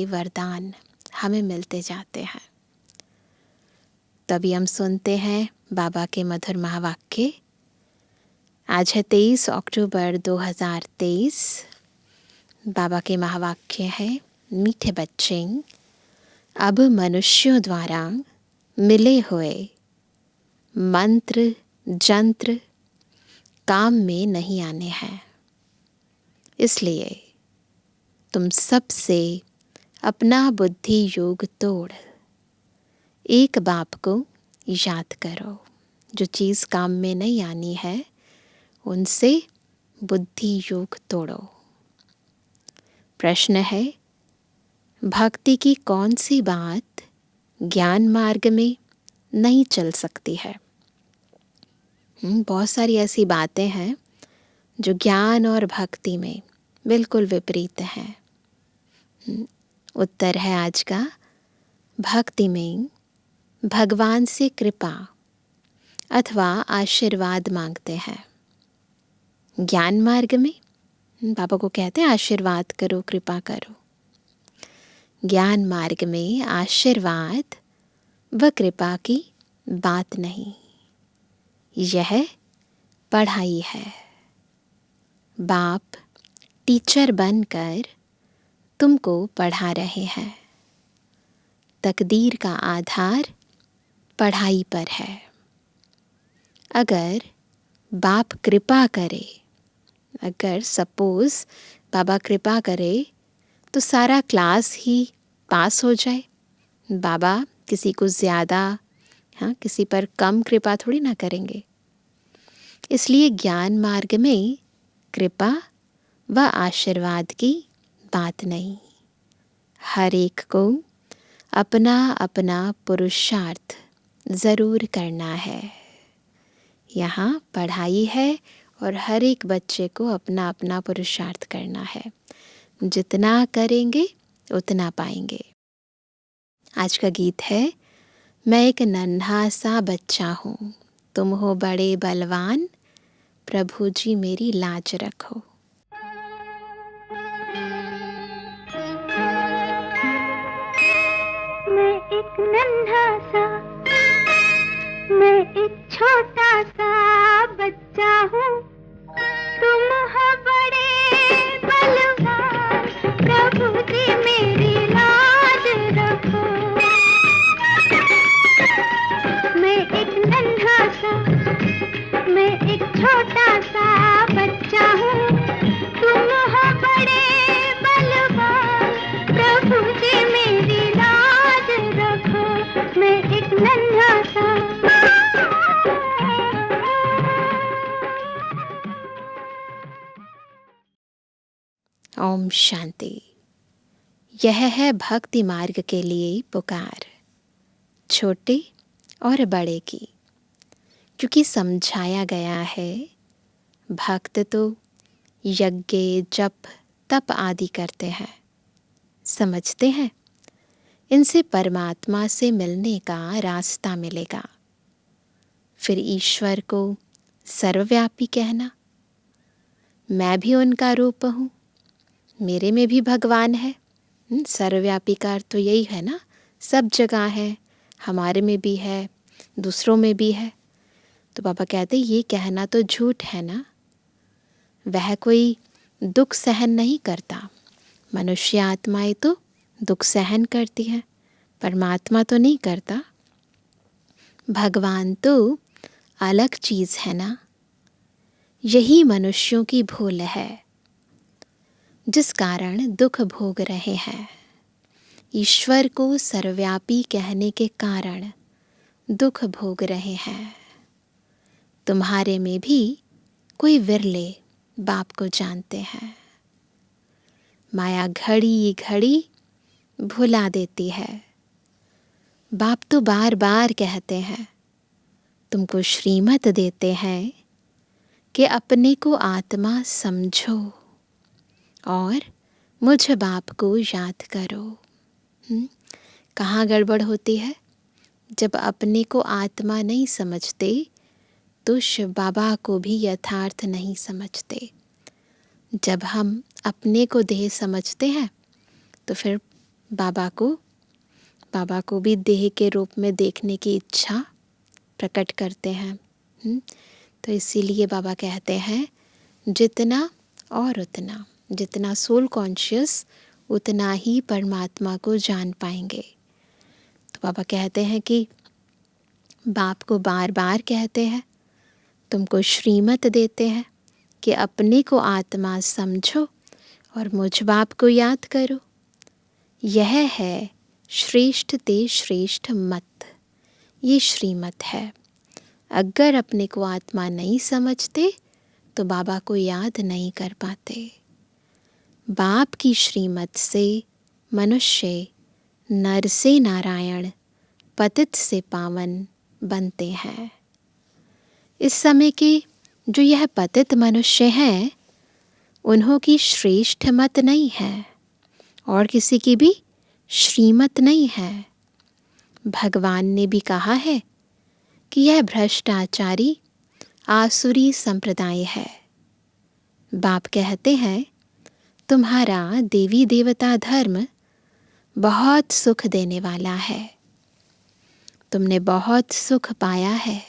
वरदान हमें मिलते जाते हैं। तभी हम सुनते हैं बाबा के मधुर महावाक्य। आज है 23 अक्टूबर 2023। बाबा के महावाक्य है, मीठे बच्चे, अब मनुष्यों द्वारा मिले हुए मंत्र जंत्र काम में नहीं आने हैं। इसलिए तुम सबसे अपना बुद्धि योग तोड़ एक बाप को याद करो। जो चीज़ काम में नहीं आनी है उनसे बुद्धि योग तोड़ो। प्रश्न है, भक्ति की कौन सी बात ज्ञान मार्ग में नहीं चल सकती है? बहुत सारी ऐसी बातें हैं जो ज्ञान और भक्ति में बिल्कुल विपरीत हैं। उत्तर है आज का, भक्ति में भगवान से कृपा अथवा आशीर्वाद मांगते हैं। ज्ञान मार्ग में बाबा को कहते हैं आशीर्वाद करो, कृपा करो। ज्ञान मार्ग में आशीर्वाद व कृपा की बात नहीं, यह पढ़ाई है। बाप टीचर बनकर तुमको पढ़ा रहे हैं। तकदीर का आधार पढ़ाई पर है। अगर बाप कृपा करे, अगर सपोज बाबा कृपा करे तो सारा क्लास ही पास हो जाए। बाबा किसी को ज़्यादा किसी पर कम कृपा थोड़ी ना करेंगे। इसलिए ज्ञान मार्ग में कृपा व आशीर्वाद की बात नहीं। हर एक को अपना अपना पुरुषार्थ ज़रूर करना है। यहाँ पढ़ाई है और हर एक बच्चे को अपना अपना पुरुषार्थ करना है। जितना करेंगे उतना पाएंगे। आज का गीत है, मैं एक नन्हा सा बच्चा हूँ, तुम हो बड़े बलवान, प्रभु जी मेरी लाज रखो। मैं एक नन्हा सा, मैं एक छोटा सा बच्चा हूँ, तुम हो बड़े बलवान, प्रभु जी मेरी लाज रखो। मैं एक नन्हा सा, मैं एक छोटा सा बच्चा हूँ, तुम हो बड़े बलवान, प्रभु जी मेरी लाज रखो। मैं एक नन्हा सा। ओम शांति। यह है भक्ति मार्ग के लिए पुकार, छोटे और बड़े की। क्योंकि समझाया गया है, भक्त तो यज्ञ जप तप आदि करते हैं, समझते हैं इनसे परमात्मा से मिलने का रास्ता मिलेगा। फिर ईश्वर को सर्वव्यापी कहना, मैं भी उनका रूप हूँ, मेरे में भी भगवान है। सर्वव्यापी का अर्थ तो यही है ना, सब जगह है, हमारे में भी है, दूसरों में भी है। तो बाबा कहते ये कहना तो झूठ है ना। वह कोई दुख सहन नहीं करता। मनुष्य आत्माएं तो दुख सहन करती हैं, परमात्मा तो नहीं करता। भगवान तो अलग चीज़ है ना। यही मनुष्यों की भूल है, जिस कारण दुख भोग रहे हैं। ईश्वर को सर्वव्यापी कहने के कारण दुख भोग रहे हैं। तुम्हारे में भी कोई विरले बाप को जानते हैं। माया घड़ी घड़ी भुला देती है। बाप तो बार बार कहते हैं, तुमको श्रीमत देते हैं कि अपने को आत्मा समझो और मुझ बाप को याद करो। कहाँ गड़बड़ होती है? जब अपने को आत्मा नहीं समझते तो शिव बाबा को भी यथार्थ नहीं समझते। जब हम अपने को देह समझते हैं तो फिर बाबा को भी देह के रूप में देखने की इच्छा प्रकट करते हैं। तो इसीलिए बाबा कहते हैं जितना और उतना, जितना सोल कॉन्शियस उतना ही परमात्मा को जान पाएंगे। तो बाबा कहते हैं कि बाप को बार बार कहते हैं, तुमको श्रीमत देते हैं कि अपने को आत्मा समझो और मुझ बाप को याद करो। यह है श्रेष्ठ ते श्रेष्ठ मत, ये श्रीमत है। अगर अपने को आत्मा नहीं समझते तो बाबा को याद नहीं कर पाते। बाप की श्रीमत से मनुष्य नर से नारायण, पतित से पावन बनते हैं। इस समय के जो यह पतित मनुष्य हैं, उन्हों की श्रेष्ठ मत नहीं है और किसी की भी श्रीमत नहीं है। भगवान ने भी कहा है कि यह भ्रष्टाचारी आसुरी संप्रदाय है। बाप कहते हैं तुम्हारा देवी देवता धर्म बहुत सुख देने वाला है, तुमने बहुत सुख पाया है,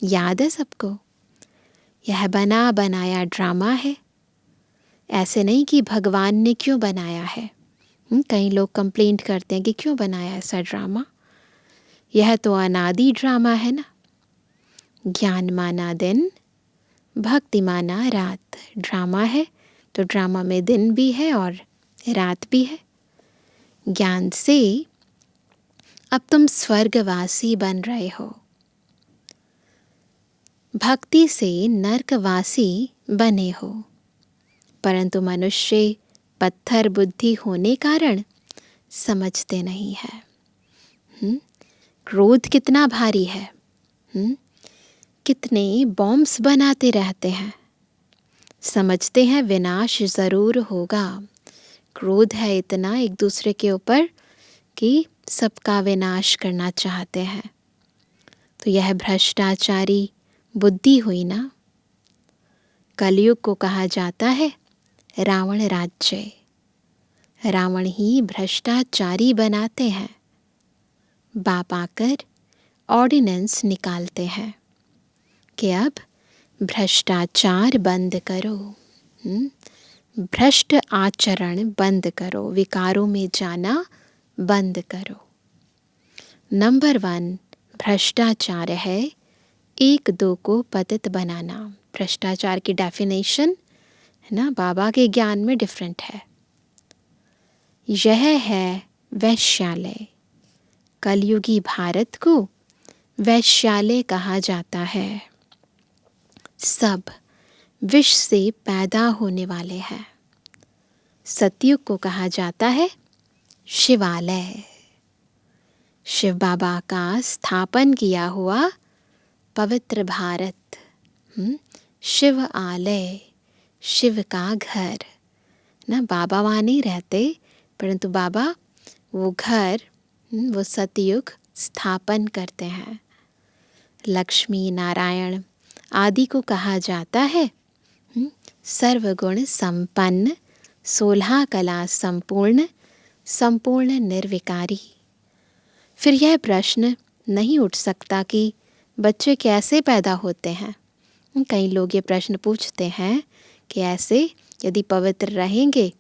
याद है सबको। यह बना बनाया ड्रामा है। ऐसे नहीं कि भगवान ने क्यों बनाया है। कई लोग कंप्लेंट करते हैं कि क्यों बनाया ऐसा ड्रामा। यह तो अनादि ड्रामा है ना। ज्ञान माना दिन, भक्ति माना रात। ड्रामा है तो ड्रामा में दिन भी है और रात भी है। ज्ञान से अब तुम स्वर्गवासी बन रहे हो, भक्ति से नरकवासी बने हो। परंतु मनुष्य पत्थर बुद्धि होने कारण समझते नहीं है। क्रोध कितना भारी है। कितने बॉम्ब्स बनाते रहते हैं। समझते हैं विनाश ज़रूर होगा। क्रोध है इतना एक दूसरे के ऊपर कि सबका विनाश करना चाहते हैं। तो यह भ्रष्टाचारी बुद्धि हुई ना। कलयुग को कहा जाता है रावण राज्य। रावण ही भ्रष्टाचारी बनाते हैं। बाप आकर ऑर्डिनेंस निकालते हैं कि अब भ्रष्टाचार बंद करो, भ्रष्ट आचरण बंद करो, विकारों में जाना बंद करो। नंबर 1 भ्रष्टाचार है एक दो को पतित बनाना। भ्रष्टाचार की डेफिनेशन है ना, बाबा के ज्ञान में डिफरेंट है। यह है वैश्यालय। कलयुगी भारत को वैश्यालय कहा जाता है। सब विष से पैदा होने वाले हैं। सतयुग को कहा जाता है शिवालय। शिव बाबा का स्थापन किया हुआ पवित्र भारत, शिव आलय, शिव का घर ना। बाबा वहाँ नहीं रहते, परंतु बाबा वो घर, वो सतयुग स्थापन करते हैं। लक्ष्मी नारायण आदि को कहा जाता है सर्वगुण संपन्न, 16 कला संपूर्ण, संपूर्ण निर्विकारी। फिर यह प्रश्न नहीं उठ सकता कि बच्चे कैसे पैदा होते हैं। कई लोग ये प्रश्न पूछते हैं कि ऐसे यदि पवित्र रहेंगे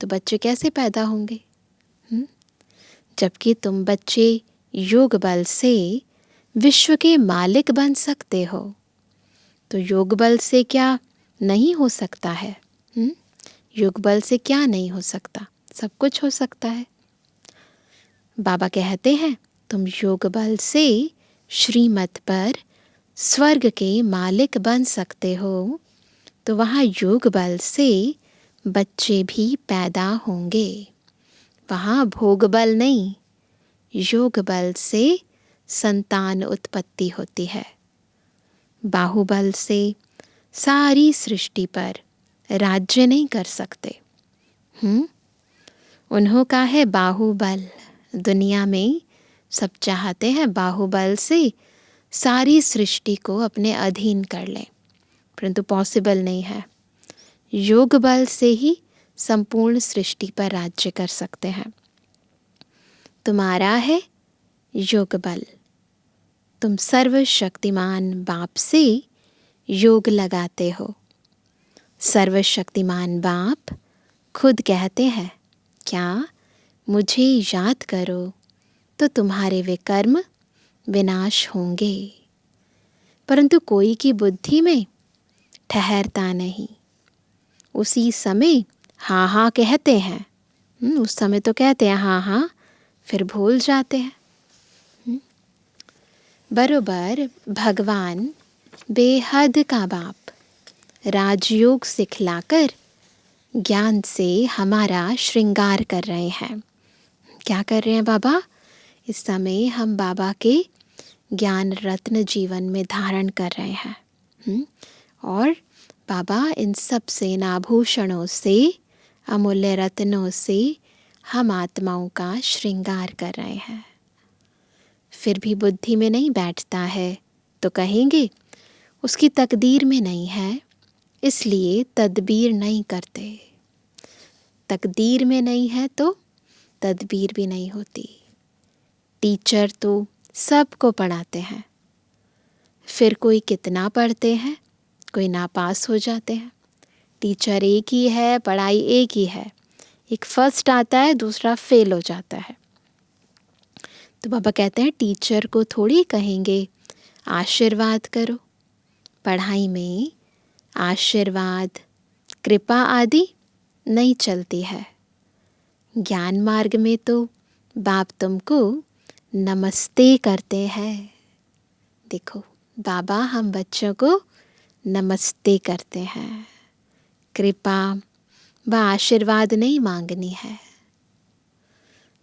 तो बच्चे कैसे पैदा होंगे। जबकि तुम बच्चे योग बल से विश्व के मालिक बन सकते हो, तो योग बल से क्या नहीं हो सकता है। योग बल से क्या नहीं हो सकता, सब कुछ हो सकता है। बाबा कहते हैं तुम योग बल से श्रीमत पर स्वर्ग के मालिक बन सकते हो, तो वहाँ योग बल से बच्चे भी पैदा होंगे। वहाँ भोग बल नहीं, योग बल से संतान उत्पत्ति होती है। बाहुबल से सारी सृष्टि पर राज्य नहीं कर सकते। उन्हों का है बाहुबल। दुनिया में सब चाहते हैं बाहुबल से सारी सृष्टि को अपने अधीन कर लें, परंतु पॉसिबल नहीं है। योग बल से ही संपूर्ण सृष्टि पर राज्य कर सकते हैं। तुम्हारा है योग बल। तुम सर्वशक्तिमान बाप से योग लगाते हो। सर्वशक्तिमान बाप खुद कहते हैं, क्या मुझे याद करो तो तुम्हारे वे कर्म विनाश होंगे। परंतु कोई की बुद्धि में ठहरता नहीं, उसी समय हाँ हाँ कहते हैं। उस समय तो कहते हैं हाँ हाँ, फिर भूल जाते हैं। बरोबर भगवान बेहद का बाप राजयोग सिखलाकर ज्ञान से हमारा श्रृंगार कर रहे हैं। क्या कर रहे हैं बाबा? इस समय हम बाबा के ज्ञान रत्न जीवन में धारण कर रहे हैं। और बाबा इन सब सेनाभूषणों से, अमूल्य रत्नों से हम आत्माओं का श्रृंगार कर रहे हैं। फिर भी बुद्धि में नहीं बैठता है तो कहेंगे उसकी तकदीर में नहीं है, इसलिए तदबीर नहीं करते। तकदीर में नहीं है तो तदबीर भी नहीं होती। टीचर तो सबको पढ़ाते हैं, फिर कोई कितना पढ़ते हैं, कोई नापास हो जाते हैं। टीचर एक ही है, पढ़ाई एक ही है, एक फर्स्ट आता है, दूसरा फेल हो जाता है। तो बाबा कहते हैं टीचर को थोड़ी कहेंगे आशीर्वाद करो। पढ़ाई में आशीर्वाद, कृपा आदि नहीं चलती है। ज्ञान मार्ग में तो बाप तुमको नमस्ते करते हैं। देखो बाबा हम बच्चों को नमस्ते करते हैं। कृपा व आशीर्वाद नहीं मांगनी है।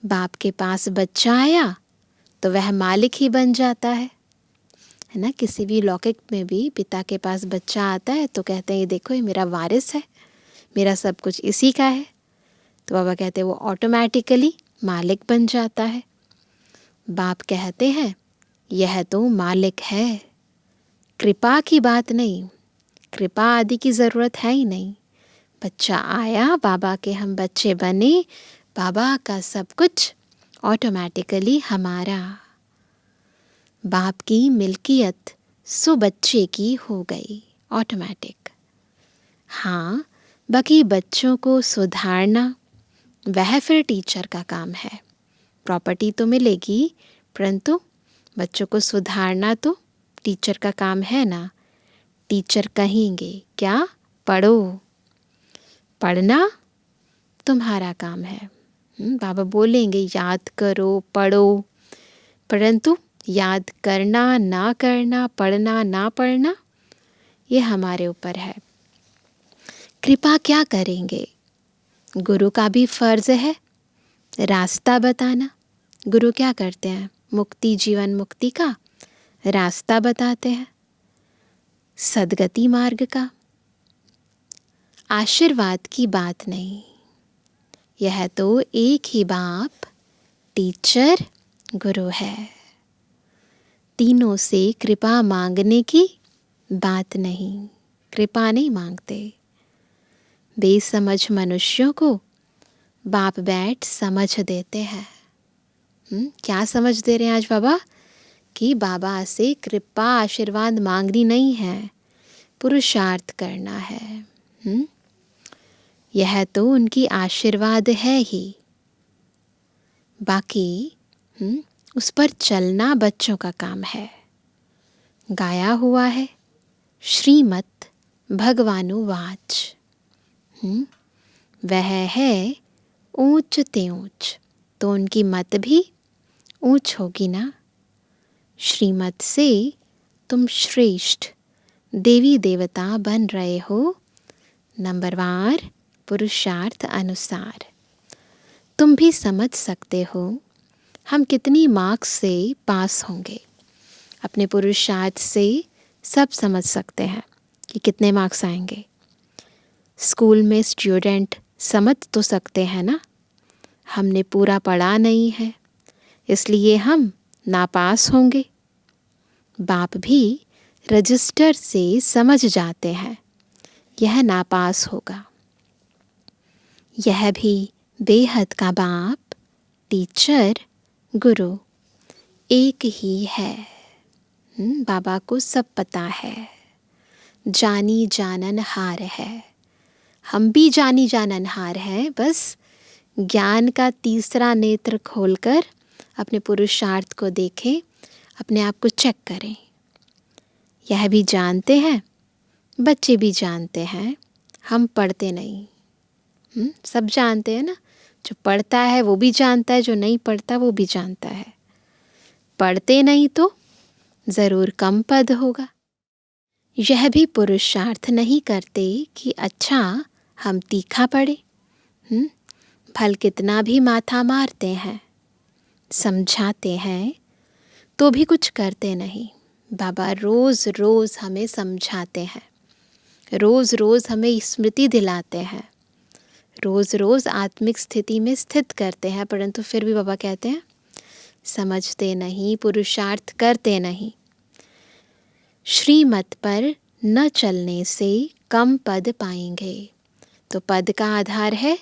बाप के पास बच्चा आया तो वह मालिक ही बन जाता है ना। किसी भी लौकिक में भी पिता के पास बच्चा आता है तो कहते हैं ये देखो ये मेरा वारिस है, मेरा सब कुछ इसी का है। तो बाबा कहते हैं वो ऑटोमेटिकली मालिक बन जाता है। बाप कहते हैं यह तो मालिक है, कृपा की बात नहीं, कृपा आदि की ज़रूरत है ही नहीं। बच्चा आया, बाबा के हम बच्चे बने, बाबा का सब कुछ ऑटोमेटिकली हमारा। बाप की मिल्कियत सो बच्चे की हो गई ऑटोमेटिक। हाँ, बाकी बच्चों को सुधारना वह फिर टीचर का काम है। प्रॉपर्टी तो मिलेगी, परंतु बच्चों को सुधारना तो टीचर का काम है ना। टीचर कहेंगे क्या? पढ़ो, पढ़ना तुम्हारा काम है। बाबा बोलेंगे याद करो, पढ़ो, परंतु याद करना ना करना, पढ़ना ना पढ़ना, ये हमारे ऊपर है। कृपा क्या करेंगे? गुरु का भी फर्ज है रास्ता बताना। गुरु क्या करते हैं? मुक्ति, जीवन मुक्ति का रास्ता बताते हैं, सदगति मार्ग का। आशीर्वाद की बात नहीं, यह तो एक ही बाप टीचर गुरु है। तीनों से कृपा मांगने की बात नहीं, कृपा नहीं मांगते। बेसमझ मनुष्यों को बाप बैठ समझ देते हैं। क्या समझ दे रहे हैं आज बाबा? कि बाबा से कृपा आशीर्वाद मांगनी नहीं है, पुरुषार्थ करना है। यह तो उनकी आशीर्वाद है ही, बाकी उस पर चलना बच्चों का काम है। गाया हुआ है श्रीमद् भगवानुवाच, वह है ऊंच ते ऊंच, तो उनकी मत भी ऊंच होगी ना। श्रीमत से तुम श्रेष्ठ देवी देवता बन रहे हो, नंबरवार पुरुषार्थ अनुसार। तुम भी समझ सकते हो हम कितनी मार्क्स से पास होंगे। अपने पुरुषार्थ से सब समझ सकते हैं कि कितने मार्क्स आएंगे। स्कूल में स्टूडेंट समझ तो सकते हैं ना, हमने पूरा पढ़ा नहीं है इसलिए हम नापास होंगे। बाप भी रजिस्टर से समझ जाते हैं यह नापास होगा। यह भी बेहद का बाप टीचर गुरु एक ही है। बाबा को सब पता है, जानी जानन हार है। हम भी जानी जानन हार हैं, बस ज्ञान का तीसरा नेत्र खोलकर अपने पुरुषार्थ को देखें, अपने आप को चेक करें। यह भी जानते हैं, बच्चे भी जानते हैं, हम पढ़ते नहीं। सब जानते हैं ना, जो पढ़ता है वो भी जानता है, जो नहीं पढ़ता वो भी जानता है। पढ़ते नहीं तो ज़रूर कम पद होगा। यह भी पुरुषार्थ नहीं करते कि अच्छा हम तीखा पढ़े। फल कितना भी माथा मारते हैं, समझाते हैं, तो भी कुछ करते नहीं। बाबा रोज़ रोज़ हमें समझाते हैं, रोज़ रोज़ हमें स्मृति दिलाते हैं, रोज़ रोज़ आत्मिक स्थिति में स्थित करते हैं, परंतु फिर भी बाबा कहते हैं समझते नहीं, पुरुषार्थ करते नहीं। श्रीमत पर न चलने से कम पद पाएंगे। तो पद का आधार है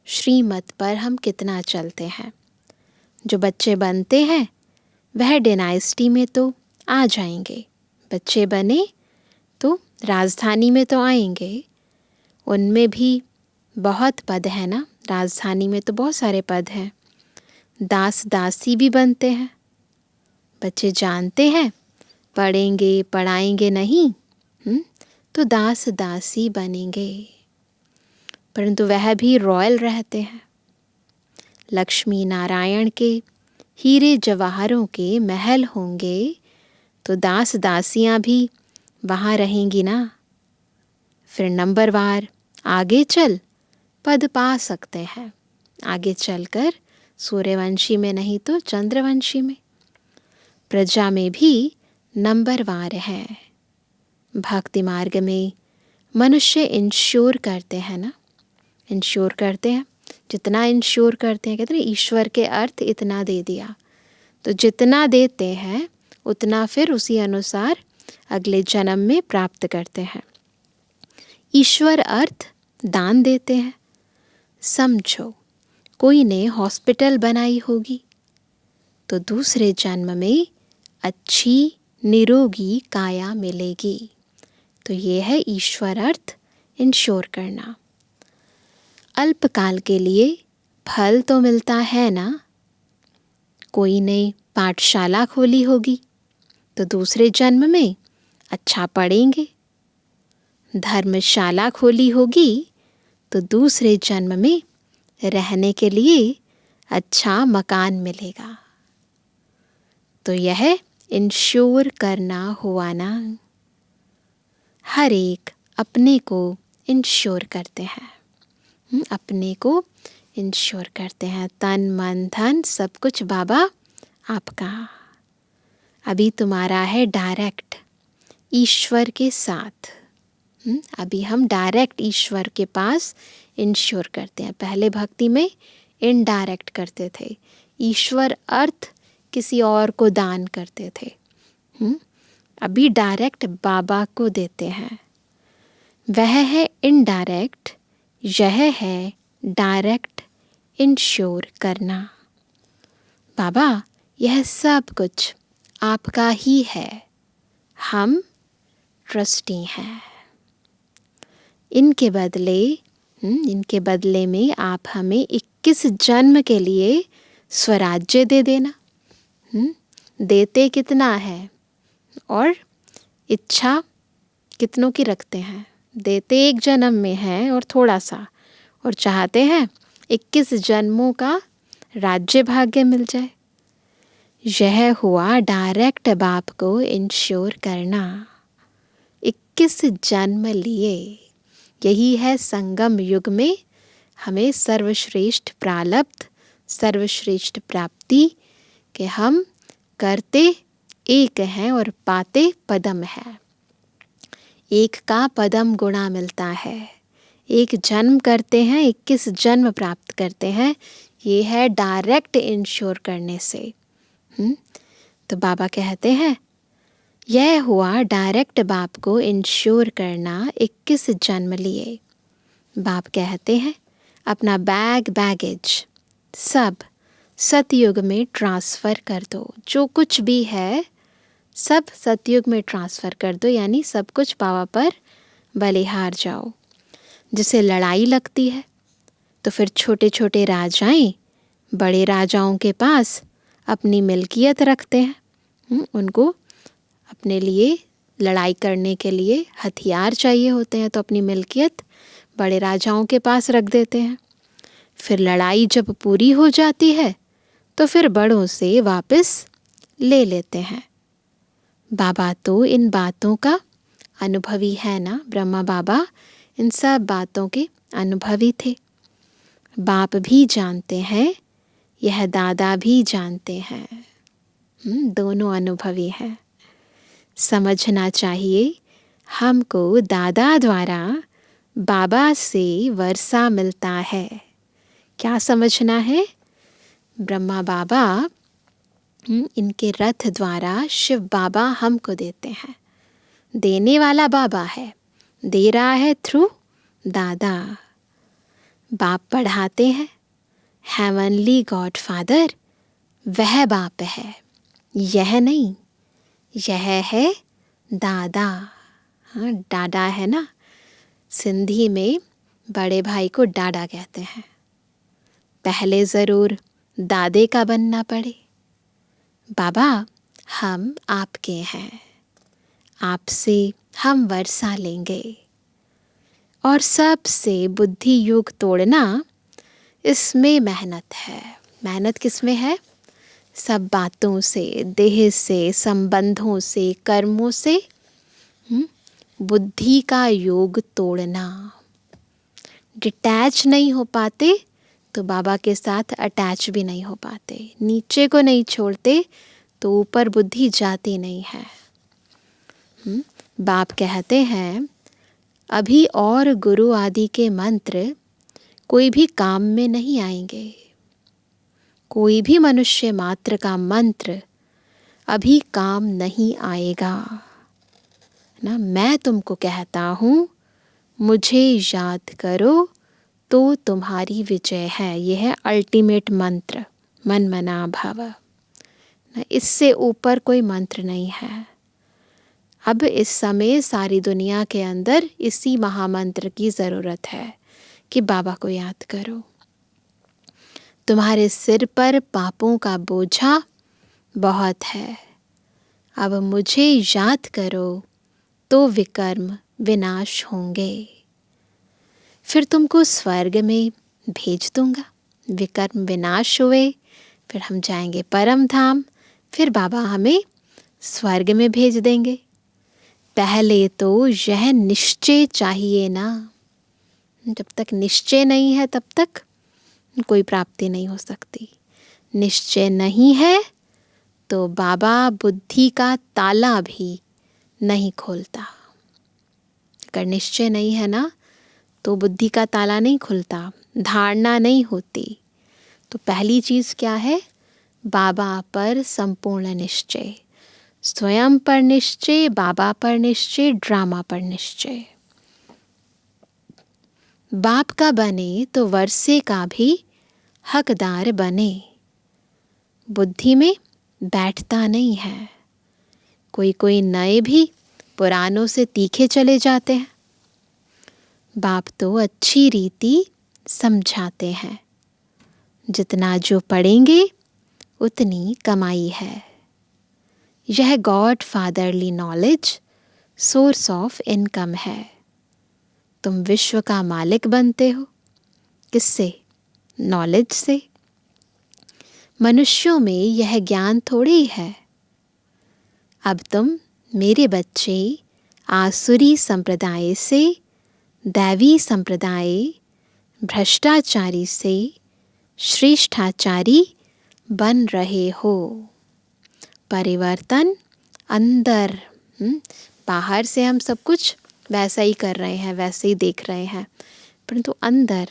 श्रीमत पर हम कितना चलते हैं। जो बच्चे बनते हैं वह डायनेस्टी में तो आ जाएंगे, बच्चे बने तो राजधानी में तो आएंगे। उनमें भी बहुत पद है ना, राजधानी में तो बहुत सारे पद हैं। दास दासी भी बनते हैं। बच्चे जानते हैं पढ़ेंगे पढ़ाएंगे नहीं, तो दास दासी बनेंगे, परंतु वह भी रॉयल रहते हैं। लक्ष्मी नारायण के हीरे जवाहरों के महल होंगे, तो दास दासियां भी वहाँ रहेंगी ना। फिर नंबरवार आगे चल पद पा सकते हैं, आगे चलकर सूर्यवंशी में नहीं तो चंद्रवंशी में। प्रजा में भी नंबरवार है। भक्ति मार्ग में मनुष्य इंश्योर करते हैं ना, इंश्योर करते हैं। जितना इंश्योर करते हैं, कहते हैं ईश्वर के अर्थ इतना दे दिया, तो जितना देते हैं उतना फिर उसी अनुसार अगले जन्म में प्राप्त करते हैं। ईश्वर अर्थ दान देते हैं। समझो कोई ने हॉस्पिटल बनाई होगी, तो दूसरे जन्म में अच्छी निरोगी काया मिलेगी। तो ये है ईश्वर अर्थ इंश्योर करना। अल्पकाल के लिए फल तो मिलता है ना। कोई ने पाठशाला खोली होगी, तो दूसरे जन्म में अच्छा पढ़ेंगे। धर्मशाला खोली होगी, तो दूसरे जन्म में रहने के लिए अच्छा मकान मिलेगा। तो यह इंश्योर करना हुआ ना। हर एक अपने को इंश्योर करते हैं, अपने को इंश्योर करते हैं। तन मन धन सब कुछ बाबा आपका। अभी तुम्हारा है डायरेक्ट ईश्वर के साथ। अभी हम डायरेक्ट ईश्वर के पास इंश्योर करते हैं। पहले भक्ति में इनडायरेक्ट करते थे, ईश्वर अर्थ किसी और को दान करते थे। अभी डायरेक्ट बाबा को देते हैं। वह है इनडायरेक्ट, यह है डायरेक्ट इंश्योर करना। बाबा यह सब कुछ आपका ही है, हम ट्रस्टी हैं। इनके बदले में आप हमें 21 जन्म के लिए स्वराज्य दे देना। देते कितना है और इच्छा कितनों की रखते हैं। देते एक जन्म में है और थोड़ा सा, और चाहते हैं 21 जन्मों का राज्य भाग्य मिल जाए। यह हुआ डायरेक्ट बाप को इंश्योर करना। 21 जन्म लिए, यही है संगम युग में हमें सर्वश्रेष्ठ प्रारब्ध, सर्वश्रेष्ठ प्राप्ति के हम करते एक हैं और पाते पदम है। एक का पदम गुणा मिलता है। एक जन्म करते हैं, 21 जन्म प्राप्त करते हैं। ये है डायरेक्ट इंश्योर करने से। तो बाबा कहते हैं यह हुआ डायरेक्ट बाप को इंश्योर करना 21 जन्म लिए। बाप कहते हैं अपना बैगेज सब सतयुग में ट्रांसफ़र कर दो। जो कुछ भी है सब सतयुग में ट्रांसफ़र कर दो, यानी सब कुछ बाबा पर बलिहार जाओ। जिसे लड़ाई लगती है तो फिर छोटे छोटे राजाएं बड़े राजाओं के पास अपनी मिल्कियत रखते हैं। उनको अपने लिए लड़ाई करने के लिए हथियार चाहिए होते हैं, तो अपनी मिल्कियत बड़े राजाओं के पास रख देते हैं। फिर लड़ाई जब पूरी हो जाती है तो फिर बड़ों से वापस ले लेते हैं। बाबा तो इन बातों का अनुभवी है ना, ब्रह्मा बाबा इन सब बातों के अनुभवी थे। बाप भी जानते हैं, यह दादा भी जानते हैं। दोनों अनुभवी हैं। समझना चाहिए हमको दादा द्वारा बाबा से वर्षा मिलता है। क्या समझना है? ब्रह्मा बाबा इनके रथ द्वारा शिव बाबा हमको देते हैं। देने वाला बाबा है, दे रहा है थ्रू दादा। बाप पढ़ाते हैं, हेवनली गॉड फादर वह बाप है, यह नहीं, यह है दादा। हाँ, डाडा है ना, सिंधी में बड़े भाई को डाडा कहते हैं। पहले ज़रूर दादे का बनना पड़े। बाबा हम आपके हैं, आपसे हम वर्षा लेंगे। और सबसे बुद्धि युग तोड़ना, इसमें मेहनत है। मेहनत किसमें है? सब बातों से, देह से, संबंधों से, कर्मों से बुद्धि का योग तोड़ना। डिटैच नहीं हो पाते तो बाबा के साथ अटैच भी नहीं हो पाते। नीचे को नहीं छोड़ते तो ऊपर बुद्धि जाती नहीं है। बाप कहते हैं अभी और गुरु आदि के मंत्र कोई भी काम में नहीं आएंगे। कोई भी मनुष्य मात्र का मंत्र अभी काम नहीं आएगा ना। मैं तुमको कहता हूँ मुझे याद करो तो तुम्हारी विजय है। यह है अल्टीमेट मंत्र, मन मना भव ना। इससे ऊपर कोई मंत्र नहीं है। अब इस समय सारी दुनिया के अंदर इसी महामंत्र की ज़रूरत है कि बाबा को याद करो। तुम्हारे सिर पर पापों का बोझा बहुत है, अब मुझे याद करो तो विकर्म विनाश होंगे। फिर तुमको स्वर्ग में भेज दूंगा। विकर्म विनाश हुए फिर हम जाएंगे परम धाम, फिर बाबा हमें स्वर्ग में भेज देंगे। पहले तो यह निश्चय चाहिए ना। जब तक निश्चय नहीं है तब तक कोई प्राप्ति नहीं हो सकती। निश्चय नहीं है तो बाबा बुद्धि का ताला भी नहीं खोलता। अगर निश्चय नहीं है ना तो बुद्धि का ताला नहीं खुलता, धारणा नहीं होती। तो पहली चीज़ क्या है? बाबा पर संपूर्ण निश्चय, स्वयं पर निश्चय, बाबा पर निश्चय, ड्रामा पर निश्चय। बाप का बने तो वर्षे का भी हकदार बने। बुद्धि में बैठता नहीं है। कोई कोई नए भी पुरानों से तीखे चले जाते हैं। बाप तो अच्छी रीति समझाते हैं। जितना जो पढ़ेंगे उतनी कमाई है। यह God fatherly knowledge source of income है। तुम विश्व का मालिक बनते हो। किससे? नॉलेज से। मनुष्यों में यह ज्ञान थोड़ी है। अब तुम मेरे बच्चे आसुरी संप्रदाय से दैवी संप्रदाय, भ्रष्टाचारी से श्रेष्ठाचारी बन रहे हो। परिवर्तन अंदर। बाहर से हम सब कुछ वैसा ही कर रहे हैं, वैसे ही देख रहे हैं, परंतु अंदर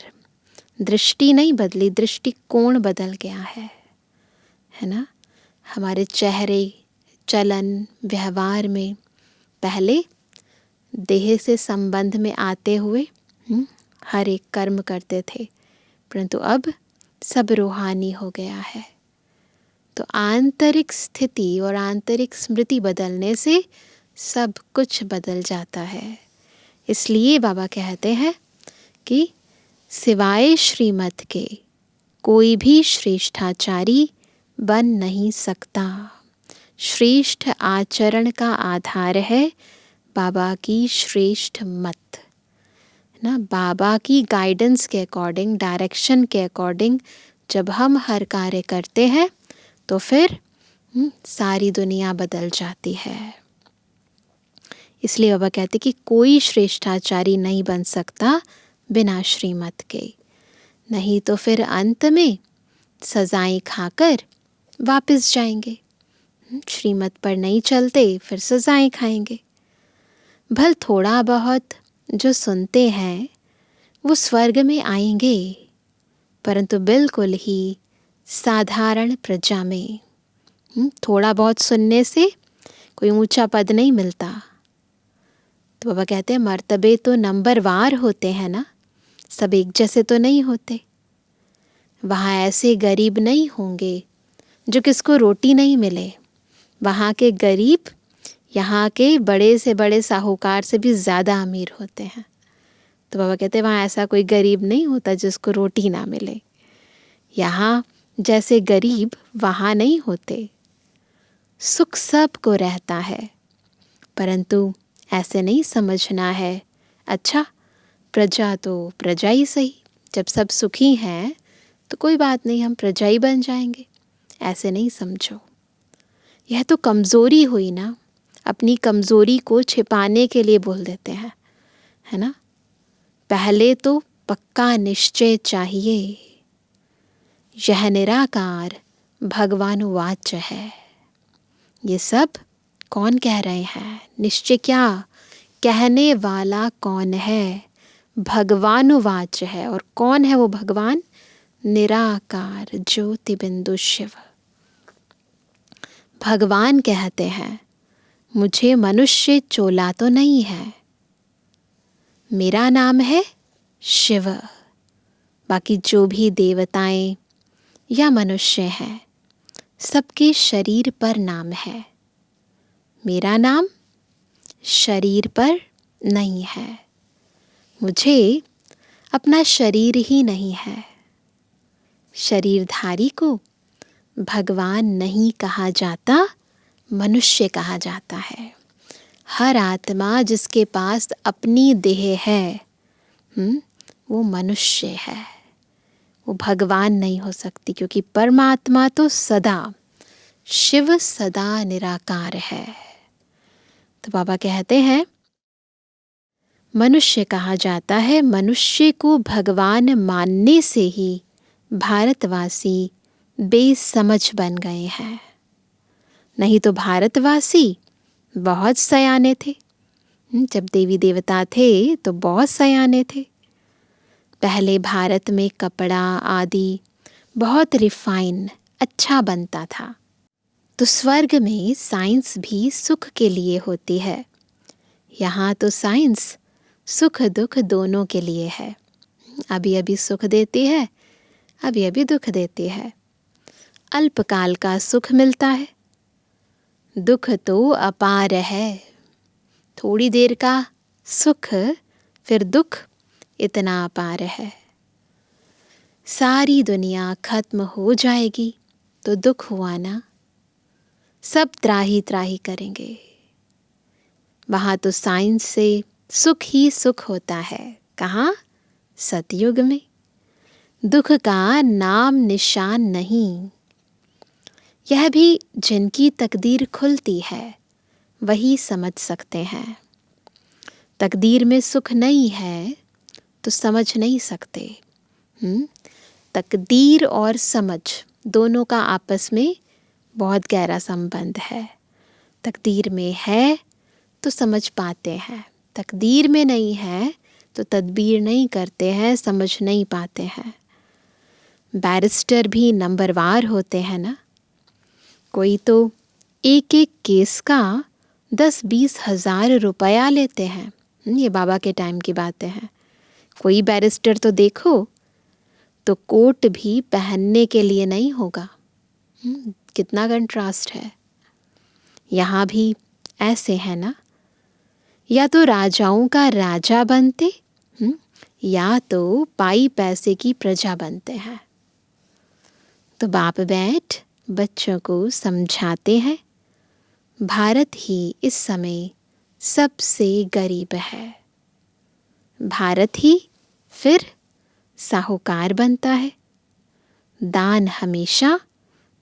दृष्टि नहीं बदली, दृष्टिकोण बदल गया है ना। हमारे चेहरे, चलन, व्यवहार में पहले देह से संबंध में आते हुए हर एक कर्म करते थे, परंतु अब सब रूहानी हो गया है। तो आंतरिक स्थिति और आंतरिक स्मृति बदलने से सब कुछ बदल जाता है। इसलिए बाबा कहते हैं कि सिवाय श्रीमत के कोई भी श्रेष्ठाचारी बन नहीं सकता। श्रेष्ठ आचरण का आधार है बाबा की श्रेष्ठ मत ना। बाबा की गाइडेंस के अकॉर्डिंग, डायरेक्शन के अकॉर्डिंग जब हम हर कार्य करते हैं तो फिर सारी दुनिया बदल जाती है। इसलिए बाबा कहते कि कोई श्रेष्ठाचारी नहीं बन सकता बिना श्रीमत के, नहीं तो फिर अंत में सजाएं खाकर वापस जाएंगे। श्रीमत पर नहीं चलते फिर सजाएं खाएंगे। भल थोड़ा बहुत जो सुनते हैं वो स्वर्ग में आएंगे, परंतु बिल्कुल ही साधारण प्रजा में। थोड़ा बहुत सुनने से कोई ऊंचा पद नहीं मिलता। तो बाबा कहते हैं मर्तबे तो नंबरवार होते हैं ना, सब एक जैसे तो नहीं होते। वहाँ ऐसे गरीब नहीं होंगे जो किसको रोटी नहीं मिले। वहाँ के गरीब यहाँ के बड़े से बड़े साहूकार से भी ज़्यादा अमीर होते हैं। तो बाबा कहते हैं वहाँ ऐसा कोई गरीब नहीं होता जिसको रोटी ना मिले। यहाँ जैसे गरीब वहाँ नहीं होते। सुख सबको रहता है, परंतु ऐसे नहीं समझना है अच्छा प्रजा तो प्रजा ही सही, जब सब सुखी हैं तो कोई बात नहीं, हम प्रजा ही बन जाएंगे। ऐसे नहीं समझो, यह तो कमज़ोरी हुई ना। अपनी कमज़ोरी को छिपाने के लिए बोल देते हैं, है ना। पहले तो पक्का निश्चय चाहिए। यह निराकार भगवान वाच्य है। ये सब कौन कह रहे हैं? निश्चय क्या, कहने वाला कौन है? भगवान वाच्य है। और कौन है वो भगवान? निराकार ज्योति बिंदु शिव। भगवान कहते हैं मुझे मनुष्य चोला तो नहीं है, मेरा नाम है शिव। बाकी जो भी देवताएं या मनुष्य हैं सबके शरीर पर नाम है, मेरा नाम शरीर पर नहीं है। मुझे अपना शरीर ही नहीं है। शरीरधारी को भगवान नहीं कहा जाता, मनुष्य कहा जाता है। हर आत्मा जिसके पास अपनी देह है वो मनुष्य है, वो भगवान नहीं हो सकती, क्योंकि परमात्मा तो सदा, शिव सदा निराकार है। तो बाबा कहते हैं मनुष्य कहा जाता है। मनुष्य को भगवान मानने से ही भारतवासी बेसमझ बन गए हैं। नहीं तो भारतवासी बहुत सयाने थे। जब देवी देवता थे तो बहुत सयाने थे। पहले भारत में कपड़ा आदि बहुत रिफाइन अच्छा बनता था। तो स्वर्ग में साइंस भी सुख के लिए होती है। यहाँ तो साइंस सुख दुख दोनों के लिए है। अभी अभी सुख देती है, अभी अभी दुख देती है। अल्पकाल का सुख मिलता है, दुख तो अपार है। थोड़ी देर का सुख, फिर दुख इतना अपार है। सारी दुनिया खत्म हो जाएगी तो दुख हुआ ना, सब त्राही त्राही करेंगे। वहाँ तो साइंस से सुख ही सुख होता है। कहाँ? सतयुग में। दुख का नाम निशान नहीं। यह भी जिनकी तकदीर खुलती है वही समझ सकते हैं। तकदीर में सुख नहीं है तो समझ नहीं सकते। तकदीर और समझ दोनों का आपस में बहुत गहरा संबंध है। तकदीर में है तो समझ पाते हैं, तकदीर में नहीं है तो तदबीर नहीं करते हैं, समझ नहीं पाते हैं। बैरिस्टर भी नंबरवार होते हैं ना। कोई तो एक एक केस का 10-20 हज़ार रुपया लेते हैं। ये बाबा के टाइम की बातें हैं। कोई बैरिस्टर तो देखो तो कोट भी पहनने के लिए नहीं होगा, कितना कंट्रास्ट है। यहाँ भी ऐसे है ना, या तो राजाओं का राजा बनते, या तो पाई पैसे की प्रजा बनते हैं। तो बाप बैठ बच्चों को समझाते हैं, भारत ही इस समय सबसे गरीब है। भारत ही फिर साहूकार बनता है। दान हमेशा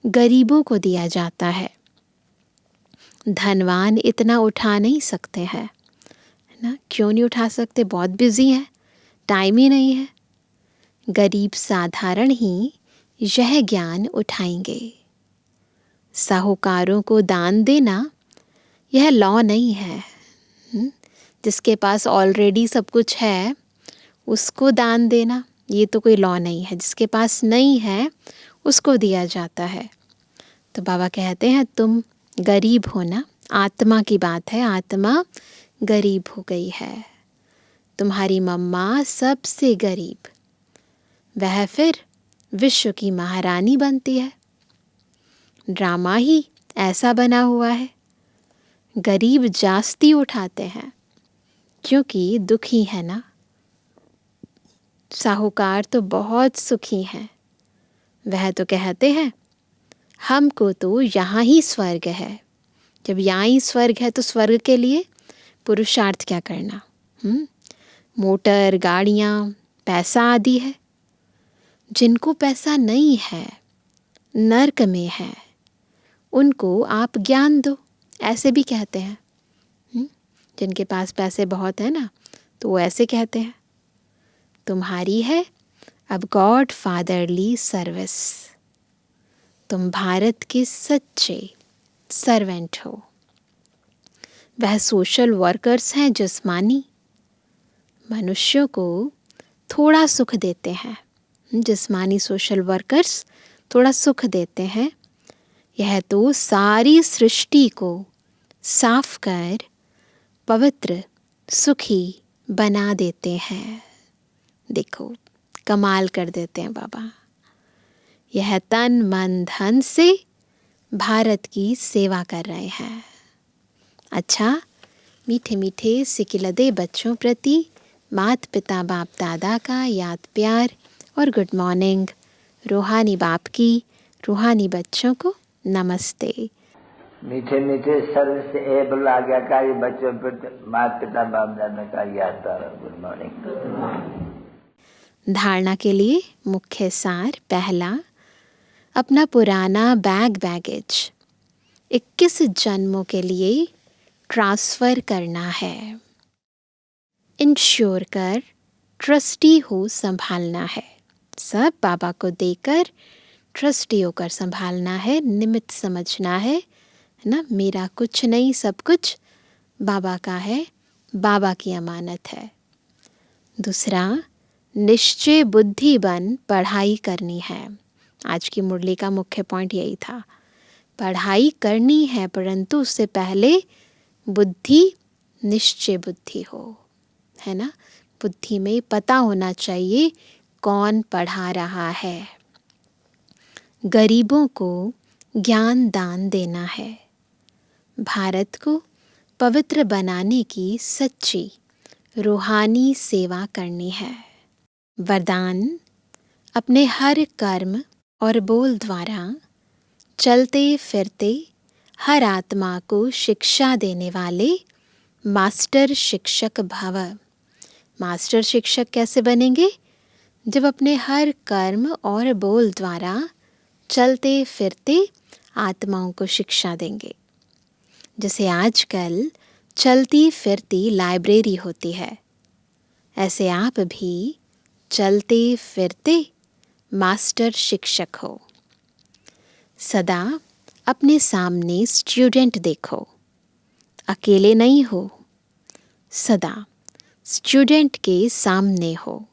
गरीबों को दिया जाता है। धनवान इतना उठा नहीं सकते हैं ना, क्यों नहीं उठा सकते? बहुत बिजी है, टाइम ही नहीं है। गरीब साधारण ही यह ज्ञान उठाएंगे। साहूकारों को दान देना यह लॉ नहीं है। जिसके पास ऑलरेडी सब कुछ है उसको दान देना ये तो कोई लॉ नहीं है। जिसके पास नहीं है उसको दिया जाता है। तो बाबा कहते हैं तुम गरीब हो ना, आत्मा की बात है, आत्मा गरीब हो गई है। तुम्हारी मम्मा सबसे गरीब, वह फिर विश्व की महारानी बनती है। ड्रामा ही ऐसा बना हुआ है। गरीब जास्ती उठाते हैं क्योंकि दुखी है ना। साहूकार तो बहुत सुखी हैं। वह तो कहते हैं हमको तो यहाँ ही स्वर्ग है। जब यहाँ ही स्वर्ग है तो स्वर्ग के लिए पुरुषार्थ क्या करना? मोटर, गाड़ियाँ, पैसा आदि है। जिनको पैसा नहीं है, नर्क में है, उनको आप ज्ञान दो, ऐसे भी कहते हैं। जिनके पास पैसे बहुत है ना, तो वो ऐसे कहते हैं। तुम्हारी है अब गॉड फादरली सर्विस। तुम भारत के सच्चे सर्वेंट हो। वह सोशल वर्कर्स हैं जिस्मानी, मनुष्यों को थोड़ा सुख देते हैं। जिस्मानी सोशल वर्कर्स थोड़ा सुख देते हैं। यह तो सारी सृष्टि को साफ कर पवित्र सुखी बना देते हैं। देखो कमाल कर देते हैं बाबा। यह तन मन धन से भारत की सेवा कर रहे हैं। अच्छा, मीठे मीठे सिकिलदे बच्चों प्रति मात पिता बाप दादा का याद प्यार और गुड मॉर्निंग। रूहानी बाप की रूहानी बच्चों को नमस्ते। मीठे मीठे सर्विस एबल आज्ञाकारी बच्चों पर माता पिता बाप दादा का याद प्यार, गुड मॉर्निंग। धारणा के लिए मुख्य सार। पहला, अपना पुराना बैगेज 21 जन्मों के लिए ट्रांसफ़र करना है। इंश्योर कर ट्रस्टी हो संभालना है। सब बाबा को देकर ट्रस्टी होकर संभालना है। निमित्त समझना है ना, मेरा कुछ नहीं, सब कुछ बाबा का है, बाबा की अमानत है। दूसरा, निश्चय बुद्धि बन पढ़ाई करनी है। आज की मुरली का मुख्य पॉइंट यही था। पढ़ाई करनी है परंतु उससे पहले बुद्धि निश्चय बुद्धि हो, है ना। बुद्धि में पता होना चाहिए कौन पढ़ा रहा है। गरीबों को ज्ञान दान देना है। भारत को पवित्र बनाने की सच्ची रूहानी सेवा करनी है। वरदान, अपने हर कर्म और बोल द्वारा चलते फिरते हर आत्मा को शिक्षा देने वाले मास्टर शिक्षक भव। मास्टर शिक्षक कैसे बनेंगे? जब अपने हर कर्म और बोल द्वारा चलते फिरते आत्माओं को शिक्षा देंगे। जैसे आजकल चलती फिरती लाइब्रेरी होती है, ऐसे आप भी चलते फिरते मास्टर शिक्षक हो। सदा अपने सामने स्टूडेंट देखो, अकेले नहीं हो, सदा स्टूडेंट के सामने हो।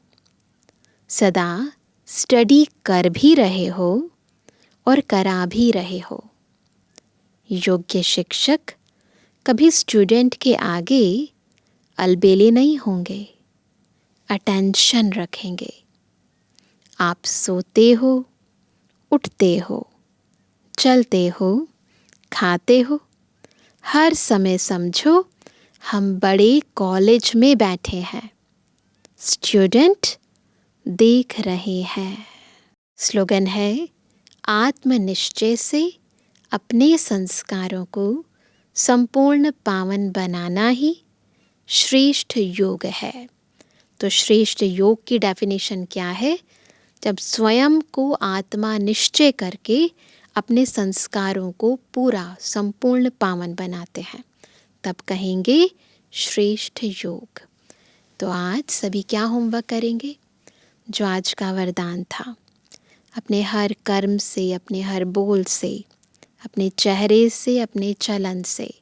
सदा स्टडी कर भी रहे हो और करा भी रहे हो। योग्य शिक्षक कभी स्टूडेंट के आगे अलबेले नहीं होंगे, अटेंशन रखेंगे। आप सोते हो, उठते हो, चलते हो, खाते हो, हर समय समझो हम बड़े कॉलेज में बैठे हैं, स्टूडेंट देख रहे हैं। स्लोगन है, आत्मनिश्चय से अपने संस्कारों को संपूर्ण पावन बनाना ही श्रेष्ठ योग है। तो श्रेष्ठ योग की डेफिनेशन क्या है? जब स्वयं को आत्मा निश्चय करके अपने संस्कारों को पूरा संपूर्ण पावन बनाते हैं, तब कहेंगे श्रेष्ठ योग। तो आज सभी क्या होमवर्क करेंगे? जो आज का वरदान था, अपने हर कर्म से, अपने हर बोल से, अपने चेहरे से, अपने चलन से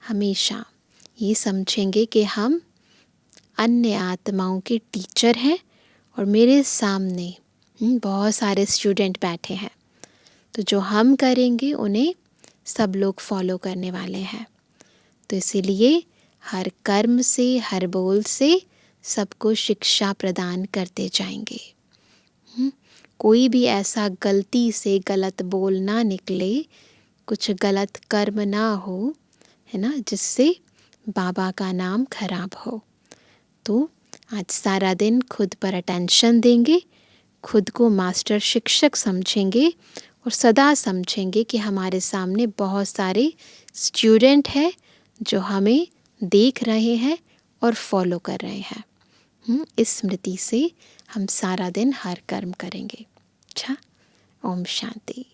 हमेशा ये समझेंगे कि हम अन्य आत्माओं के टीचर हैं और मेरे सामने बहुत सारे स्टूडेंट बैठे हैं, तो जो हम करेंगे उन्हें सब लोग फॉलो करने वाले हैं। तो इसीलिए हर कर्म से, हर बोल से सबको शिक्षा प्रदान करते जाएंगे। कोई भी ऐसा गलती से गलत बोल ना निकले, कुछ गलत कर्म ना हो, है ना, जिससे बाबा का नाम खराब हो। तो आज सारा दिन खुद पर अटेंशन देंगे, खुद को मास्टर शिक्षक समझेंगे और सदा समझेंगे कि हमारे सामने बहुत सारे स्टूडेंट हैं जो हमें देख रहे हैं और फॉलो कर रहे हैं। इस स्मृति से हम सारा दिन हर कर्म करेंगे। अच्छा, ओम शांति।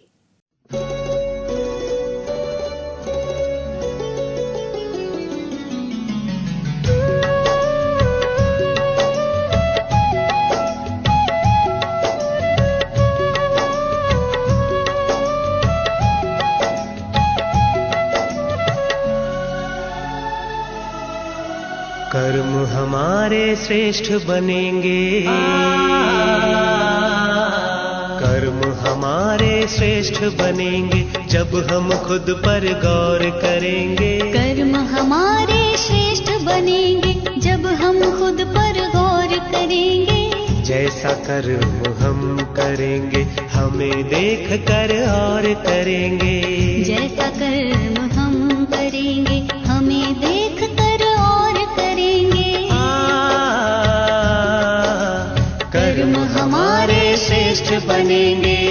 कर्म हमारे श्रेष्ठ बनेंगे, कर्म हमारे श्रेष्ठ बनेंगे जब हम खुद पर गौर करेंगे। कर्म हमारे श्रेष्ठ बनेंगे जब हम खुद पर गौर करेंगे। जैसा कर्म हम करेंगे हमें देख कर और करेंगे। जैसा कर्म हम करेंगे हमें देख कर और करेंगे। कर्म हमारे श्रेष्ठ बनेंगे।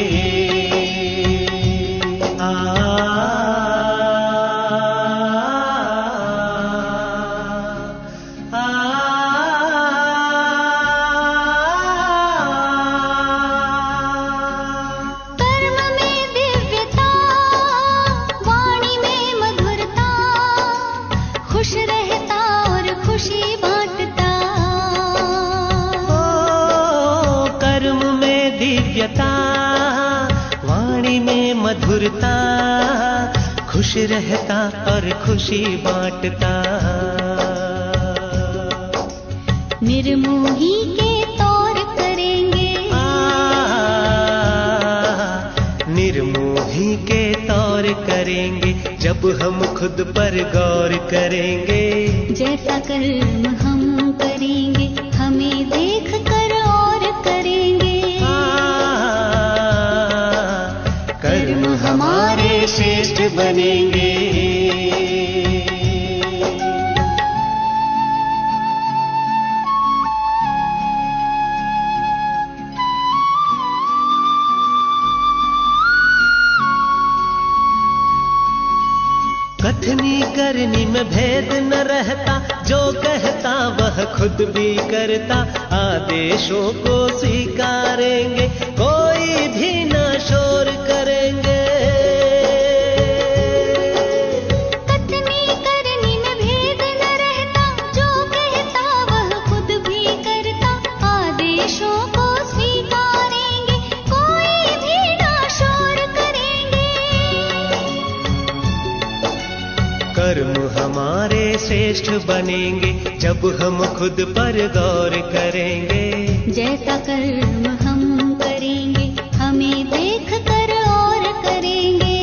वाणी में मधुरता, खुश रहता और खुशी बांटता। निर्मोही के तौर करेंगे। निर्मोही के तौर करेंगे जब हम खुद पर गौर करेंगे। जैसा कर्म हम करेंगे हमें देख कर और करेंगे। कर्म हमारे श्रेष्ठ बनेंगे। कथनी करनी में भेद न रहता, जो कहता वह खुद भी करता। आदेशों को स्वीकारेंगे, कोई भी न शोर करेंगे। कथनी करनी में भेद न रहता, जो कहता वह खुद भी करता। आदेशों को स्वीकारेंगे, कोई भी न शोर करेंगे। कर्म हमारे श्रेष्ठ बनेंगे जब हम खुद पर गौर करेंगे। जैसा कर्म हम करेंगे हमें देख कर और करेंगे।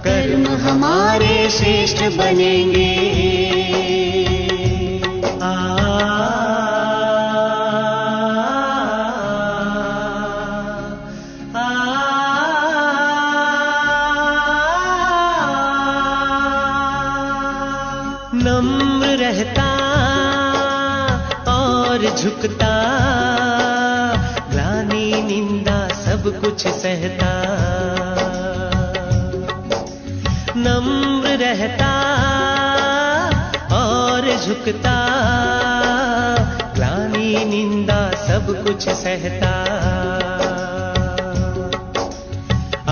कर्म हमारे श्रेष्ठ बनेंगे। रहता और झुकता, ग्लानि निंदा सब कुछ सहता। नम्र रहता और झुकता, ग्लानि निंदा सब कुछ सहता।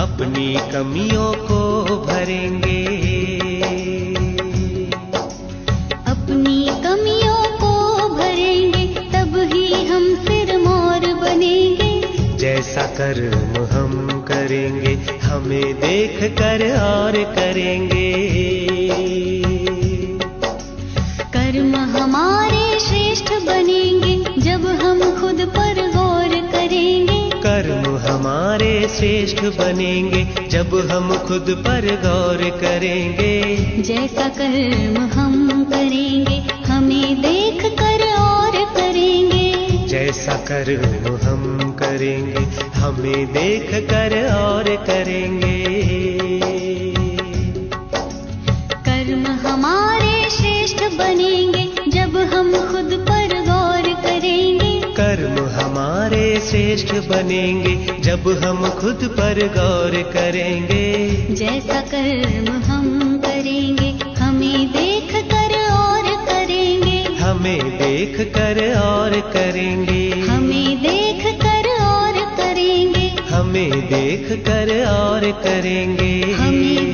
अपनी कमियों को भरेंगे, अपनी कमियों को भरेंगे, तब ही हम सिरमौर बनेंगे। जैसा कर्म हम करेंगे, हमें देख कर और करेंगे। कर्म हमारे श्रेष्ठ बनेंगे, जब हम खुद पर गौर करेंगे। कर्म हमारे श्रेष्ठ बनेंगे, जब हम खुद पर गौर करेंगे। जैसा कर्म हम करेंगे, हमें देख कर और करेंगे। जैसा कर्म हम करेंगे, हमें देख कर और करेंगे। कर्म हमारे श्रेष्ठ बनेंगे, जब हम खुद पर गौर करेंगे। कर्म हमारे श्रेष्ठ बनेंगे, जब हम खुद पर गौर करेंगे। जैसा कर्म हम करेंगे, हमें देख कर और करेंगे। हमें देख कर और करेंगे। हमें देख कर और करेंगे। हमें देख कर और करेंगे। हमें